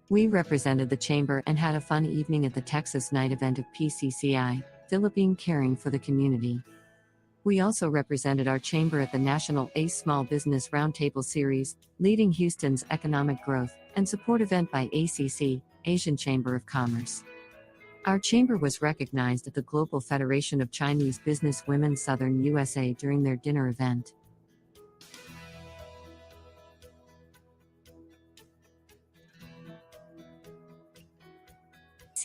We represented the chamber and had a fun evening at the Texas Night event of PCCI, Philippine Caring for the Community. We also represented our chamber at the National ACE Small Business Roundtable Series, Leading Houston's Economic Growth, and support event by ACC, Asian Chamber of Commerce. Our chamber was recognized at the Global Federation of Chinese Business Women Southern USA during their dinner event.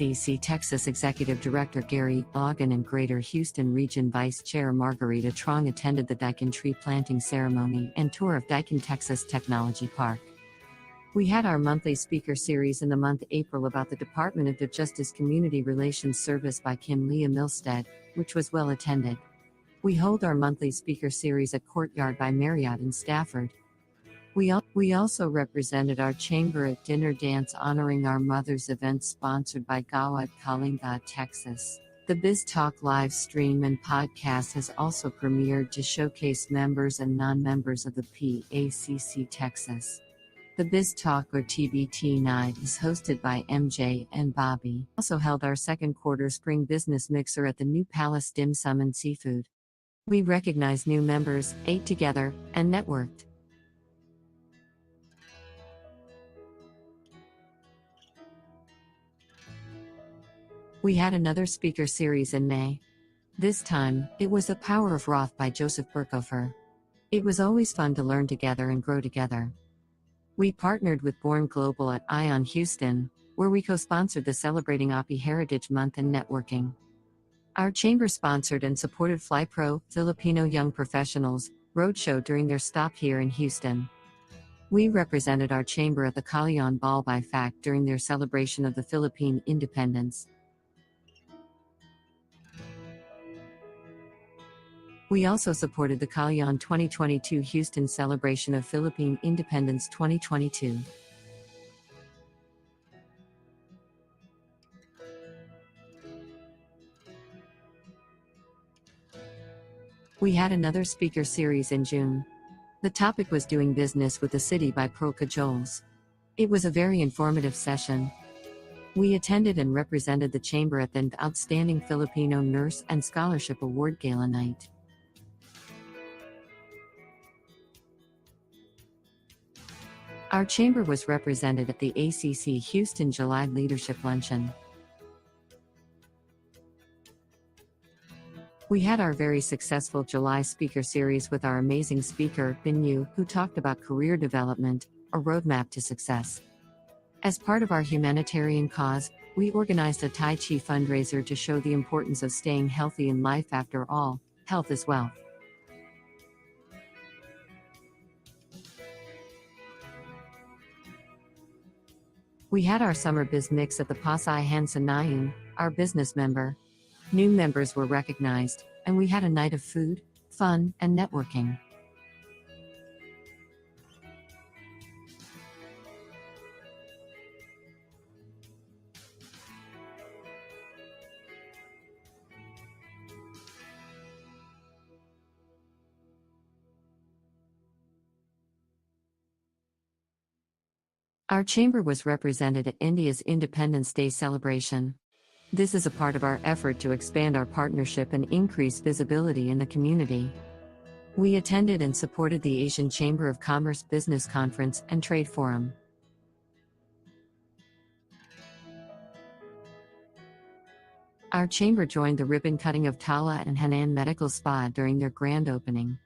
ACC Texas Executive Director Gary Logan and Greater Houston Region Vice Chair Margarita Trong attended the Daikin tree planting ceremony and tour of Daikin Texas Technology Park. We had our monthly speaker series in the month April about the Department of Justice Community Relations Service by Kim Leah Milstead, which was well attended. We hold our monthly speaker series at Courtyard by Marriott in Stafford. We also represented our chamber at Dinner Dance honoring our mothers event sponsored by Gawad Kalinga, Texas. The Biz Talk live stream and podcast has also premiered to showcase members and non-members of the PACC Texas. The Biz Talk or TBT night is hosted by MJ and Bobby. Also held our second quarter spring business mixer at the New Palace Dim Sum and Seafood. We recognized new members, ate together, and networked. We had another speaker series in May. This time, it was The Power of Roth by Joseph Burkhofer. It was always fun to learn together and grow together. We partnered with Born Global at Ion Houston, where we co-sponsored the Celebrating API Heritage Month and networking. Our chamber sponsored and supported FlyPro, Filipino Young Professionals, roadshow during their stop here in Houston. We represented our chamber at the Kalayaan Ball by FACT during their celebration of the Philippine independence. We also supported the Kalayaan 2022 Houston celebration of Philippine Independence 2022. We had another speaker series in June. The topic was Doing Business with the City by Pro Cajoles. It was a very informative session. We attended and represented the chamber at the Outstanding Filipino Nurse and Scholarship Award Gala Night. Our chamber was represented at the ACC Houston July Leadership Luncheon. We had our very successful July speaker series with our amazing speaker, Bin Yu, who talked about career development, a roadmap to success. As part of our humanitarian cause, we organized a Tai Chi fundraiser to show the importance of staying healthy in life. After all, health is wealth. We had our summer biz mix at the Pasay Hansa Nayun, our business member. New members were recognized, and we had a night of food, fun, and networking. Our chamber was represented at India's Independence Day celebration. This is a part of our effort to expand our partnership and increase visibility in the community. We attended and supported the Asian Chamber of Commerce Business Conference and Trade Forum. Our chamber joined the ribbon cutting of Tala and Hanan Medical Spa during their grand opening.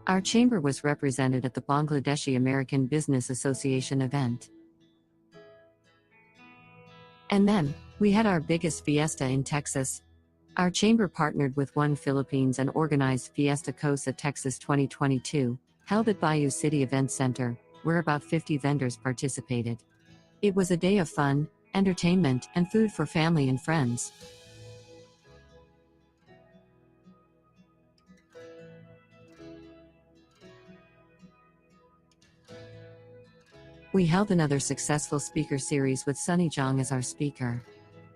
Our chamber was represented at the Bangladeshi American Business Association event. And then, we had our biggest fiesta in Texas. Our chamber partnered with One Philippines and organized Fiesta Cosa Texas 2022, held at Bayou City Event Center, where about 50 vendors participated. It was a day of fun, entertainment, and food for family and friends. We held another successful speaker series with Sunny Jong as our speaker.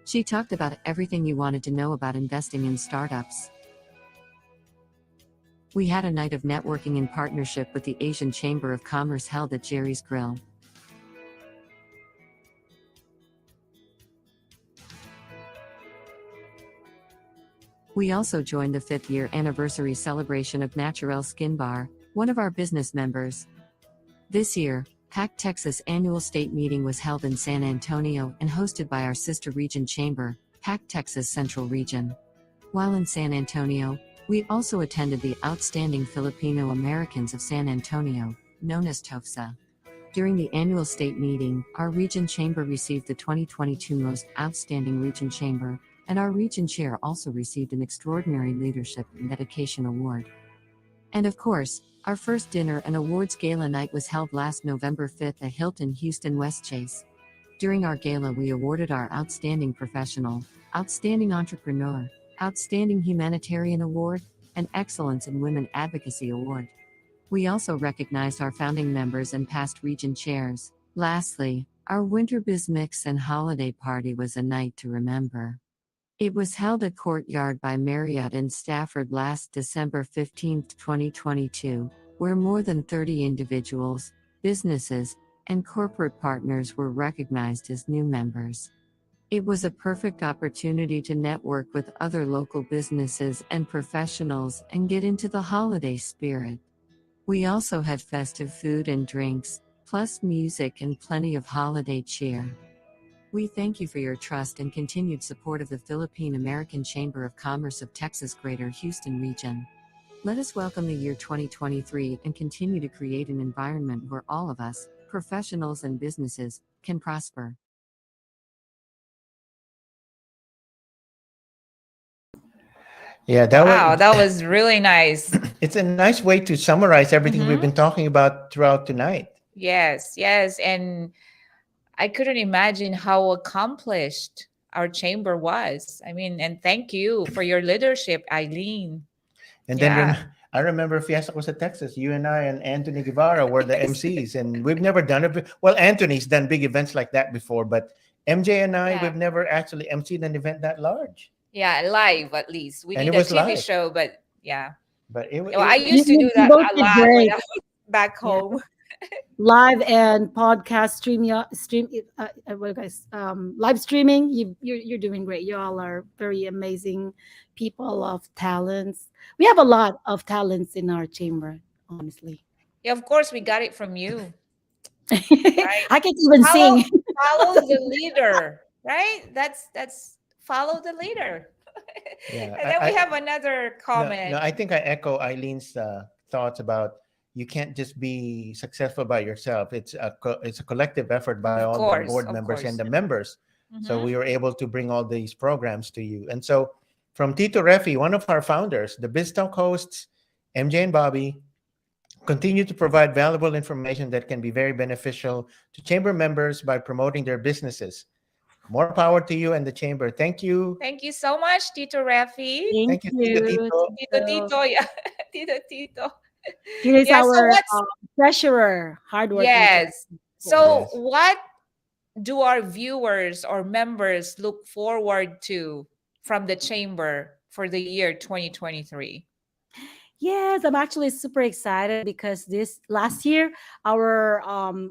She talked about everything you wanted to know about investing in startups. We had a night of networking in partnership with the Asian Chamber of Commerce held at Jerry's Grill. We also joined the 5th year anniversary celebration of Naturel Skin Bar, one of our business members. This year, PAC Texas annual state meeting was held in San Antonio and hosted by our sister region chamber, PAC Texas Central Region. While in San Antonio, we also attended the Outstanding Filipino Americans of San Antonio, known as TOFSA. During the annual state meeting, our region chamber received the 2022 Most Outstanding Region Chamber, and our region chair also received an Extraordinary Leadership and Dedication Award. And of course, our first dinner and awards gala night was held last November 5th at Hilton Houston Westchase. During our gala, we awarded our Outstanding Professional, Outstanding Entrepreneur, Outstanding Humanitarian Award, and Excellence in Women Advocacy Award. We also recognized our founding members and past region chairs. Lastly, our Winter Biz Mix and Holiday Party was a night to remember. It was held at Courtyard by Marriott in Stafford last December 15, 2022, where more than 30 individuals, businesses, and corporate partners were recognized as new members. It was a perfect opportunity to network with other local businesses and professionals and get into the holiday spirit. We also had festive food and drinks, plus music and plenty of holiday cheer. We thank you for your trust and continued support of the Philippine American Chamber of Commerce of Texas Greater Houston Region. Let us welcome the year 2023 and continue to create an environment where all of us, professionals and businesses, can prosper. Yeah, that Wow, was. that was really nice. It's a nice way to summarize everything we've been talking about throughout tonight. Yes, yes. And I couldn't imagine how accomplished our chamber was. I mean, and thank you for your leadership, Eileen. And then Yeah. I remember Fiesta Cosa, Texas. You and I and Anthony Guevara were the MCs, and we've never done it. Well, Anthony's done big events like that before, but MJ and I, Yeah. we've never actually MC'd an event that large. Yeah, live at least. We And did it a was TV live. show, but yeah. But it, Well, I it used to You, do you that both a did lot when great. I was back Yeah. home. Live and podcast what guys live streaming. You're doing great. You all are very amazing people of talents. We have a lot of talents in our chamber, honestly. Yeah, of course, we got it from you, right? I can't even Follow, sing. follow the leader, right? That's follow the leader. yeah, And then we have another no, comment. I think I echo Eileen's thoughts about you can't just be successful by yourself. It's a collective effort by all the board Of members and course. the members. So Mhm. we were able to bring all these programs to you. And so from Tito Refi, one of our founders, the BizTalk hosts, MJ and Bobby, continue to provide valuable information that can be very beneficial to chamber members by promoting their businesses. More power to you and the chamber. Thank you. Thank you so much, Tito Rafi. Thank Thank you, Tito you. Tito. Tito Tito, yeah. Tito. Here's Yeah, so our what's treasurer, hardworking treasurer. yes. So Yes. what do our viewers or members look forward to from the chamber for the year 2023? Yes, I'm actually super excited because this last year our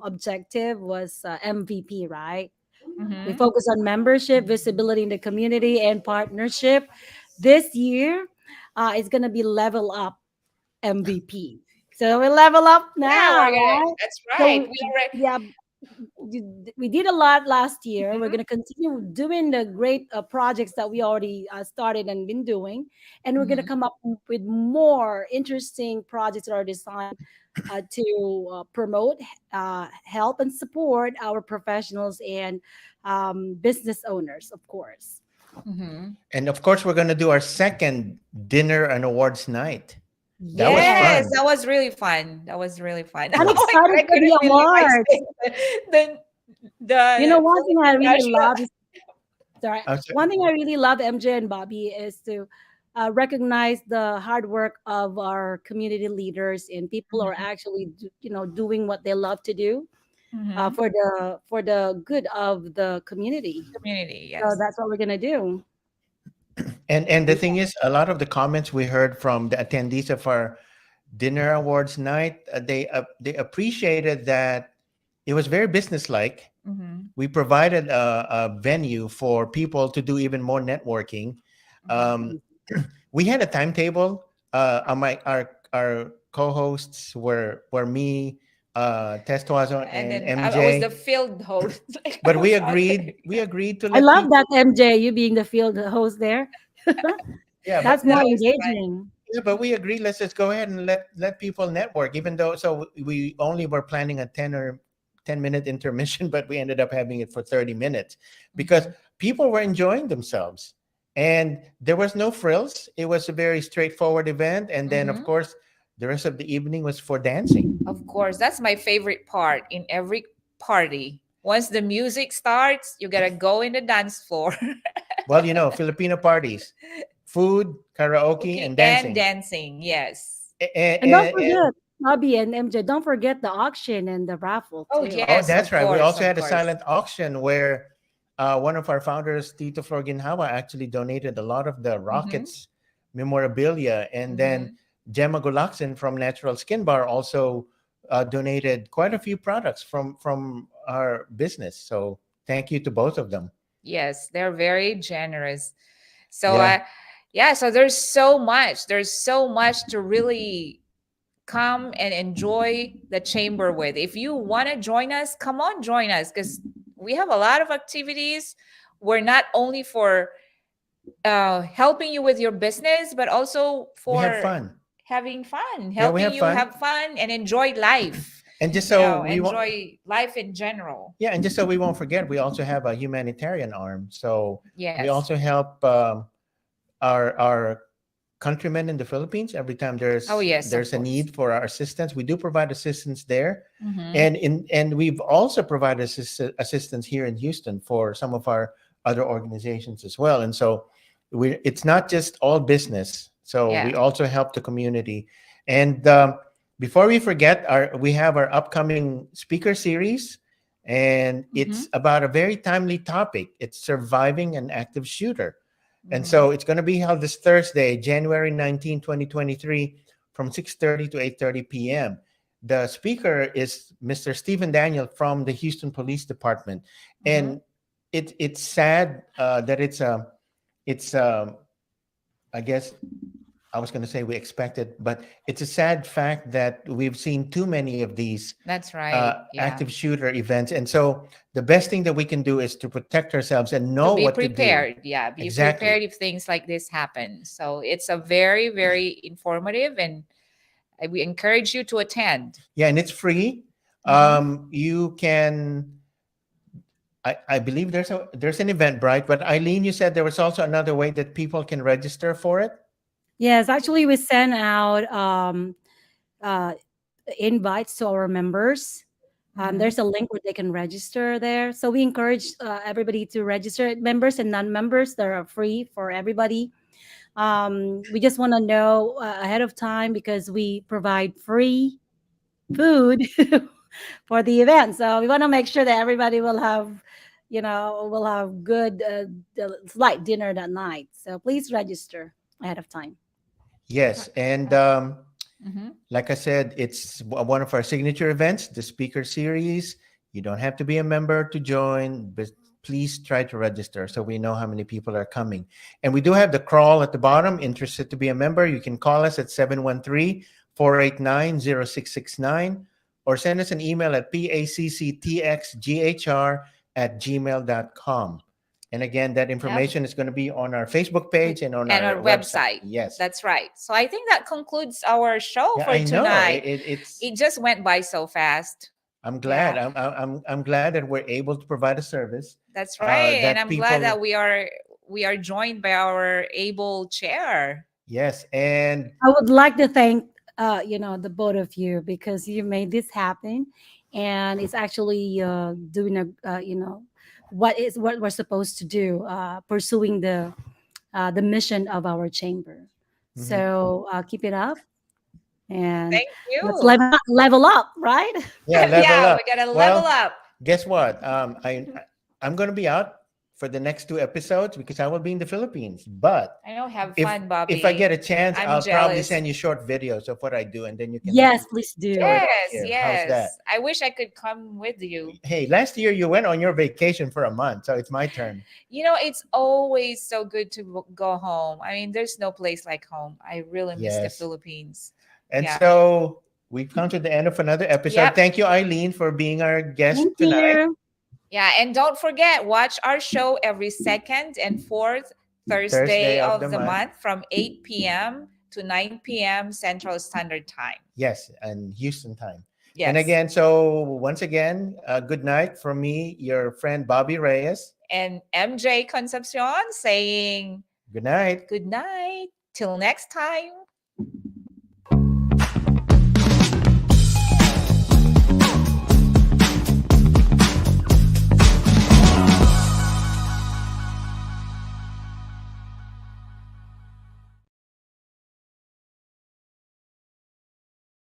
objective was MVP, right? We Mhm. focus on membership, visibility in the community, and partnership. This year, it's gonna be level up MVP. So we level up Yeah, now, right? that's So right. We already yeah, we did a lot last year. We're Mhm. going to continue doing the great projects that we already started and been doing, and we're going to Mhm. come up with more interesting projects that are designed to promote, help, and support our professionals and business owners, of course. Mhm. And of course, we're going to do our second dinner and awards night. That was Yes, fun. that was really fun. That was really fun. I'm Oh my God, excited I for the couldn't believe I awards. said the You know, one thing I Philippine really national. love is sorry. I'm so- One thing I really love, MJ and Bobby, is to recognize the hard work of our community leaders and people who are Mhm, actually, doing what they love to do mhm. for the good of the community. Community, So yes. that's what we're gonna do. and the thing is, a lot of the comments we heard from the attendees of our dinner awards night, they appreciated that it was very businesslike. Mhm, We provided a venue for people to do even more networking. mhm. Um, we had a timetable. Our co-hosts were me, Testuazo, And and then I was the MJ. field host. Like I But we was out agreed. there. We agreed to I let love that, people. MJ, you being the field host there. Yeah, That's That more was fun. engaging. yeah, but we agreed. Let's just go ahead and let people network. Even though, so we only were planning a 10 minute intermission, but we ended up having it for 30 minutes because Mhm, people were enjoying themselves, and there was no frills. It was a very straightforward event, and then of mhm. course, the rest of the evening was for dancing. Of course, that's my favorite part in every party. Once the music starts, you gotta go in the dance floor. Well, Filipino parties, food, karaoke, Okay, and and dancing. dancing, yes. And don't And forget, Bobby and MJ, don't forget the auction and the raffle Oh too. oh, yes, that's of right. We course, also of had a course. silent auction where one of our founders, Tito Florginhawa, actually donated a lot of the Mm-hmm, Rockets memorabilia. And then mm-hmm. Gemma Gulakson from Natural Skin Bar also donated quite a few products from our business. So thank you to both of them. Yes, they're very generous. So Yeah. yeah, so there's so much. There's so much to really come and enjoy the chamber with. If you want to join us, come on, join us because we have a lot of activities. We're not only for helping you with your business, but also We had for fun. having fun, Yeah, we helping have you fun. have fun and enjoy life. And just so we won't, Enjoy life in general. yeah, and just so we won't forget, we also have a humanitarian arm. So we Yes. also help our countrymen in the Philippines. Every time Oh, yes, of there's a course. need for our assistance, we do provide assistance there, Mm-hmm. and we've also provided assistance here in Houston for some of our other organizations as well. And so it's not just all business. So we Yeah. also help the community. And before we forget, we have our upcoming speaker series, and Mm-hmm. it's about a very timely topic. It's surviving an active shooter. And Mm-hmm. so it's going to be held this Thursday, January 19, 2023, from 6:30 to 8:30 p.m. The speaker is Mr. Stephen Daniel from the Houston Police Department. Mm-hmm. And it's sad that it's I guess I was going to say we expected, but it's a sad fact that we've seen too many of these That's right. Yeah. active shooter events. And so the best thing that we can do is to protect ourselves and To know be what to do. prepared. Yeah. Be Exactly. prepared if things like this happen. So it's a very, very informative and we encourage you to attend. Yeah, and it's free. Mm-hmm. You can. I believe there's an Eventbrite, but Eileen, you said there was also another way that people can register for it. Yes, actually, we send out uh, invites to our members. Mm-hmm. There's a link where they can register there. So we encourage everybody to register. Members and non-members, they're free for everybody. We just want to know ahead of time because we provide free food for the event. So we want to make sure that everybody will have good light dinner that night. So please register ahead of time. Yes, and Mm-hmm. like I said, it's one of our signature events, the speaker series. You don't have to be a member to join, but please try to register so we know how many people are coming. And we do have the crawl at the bottom. Interested to be a member, you can call us at 713-489-0669 or send us an email at PACCTX-GHR@gmail.com. And again, that Yep. information is going to be on our Facebook page and on And our our website. website. Yes. That's right. So I think that concludes our show Yeah, for I know. tonight. It's. It just went by so fast. I'm glad. Yeah, I'm glad that we're able to provide a service that's right. And that I'm glad people. that we are joined by our able chair. Yes, and I would like to thank the both of you, because you made this happen, and it's actually doing what we're supposed to do, pursuing the mission of our chamber. Mhm. So keep it up, and Thank let's you. level up, right? Yeah, level Yeah, up. we gotta level Well, up. guess what? I'm going to be out for the next 2 episodes because I will be in the Philippines. But I know, have if fun, if I Bobby. get a chance, I'm I'll probably jealous. send you short videos of what I do, and then you can Yes, please show it do. on Yes, here. How's that? yes. I wish I could come with you. Hey, last year you went on your vacation for a month, so it's my turn. It's always so good to go home. I mean, there's no place like home. I really miss the Yes. Philippines. And Yeah. so we've come to the end of another episode. Yep. Thank you, Eileen, for being our guest Thank tonight. you. Yeah, and don't forget, watch our show every second and fourth Thursday Thursday of the of the month. month from 8 p.m. to 9 p.m. Central Standard Time. Yes, and Houston time. Yes. And again, so once again, good night from me, your friend Bobby Reyes. And MJ Concepcion saying Good night. good night. Till next time.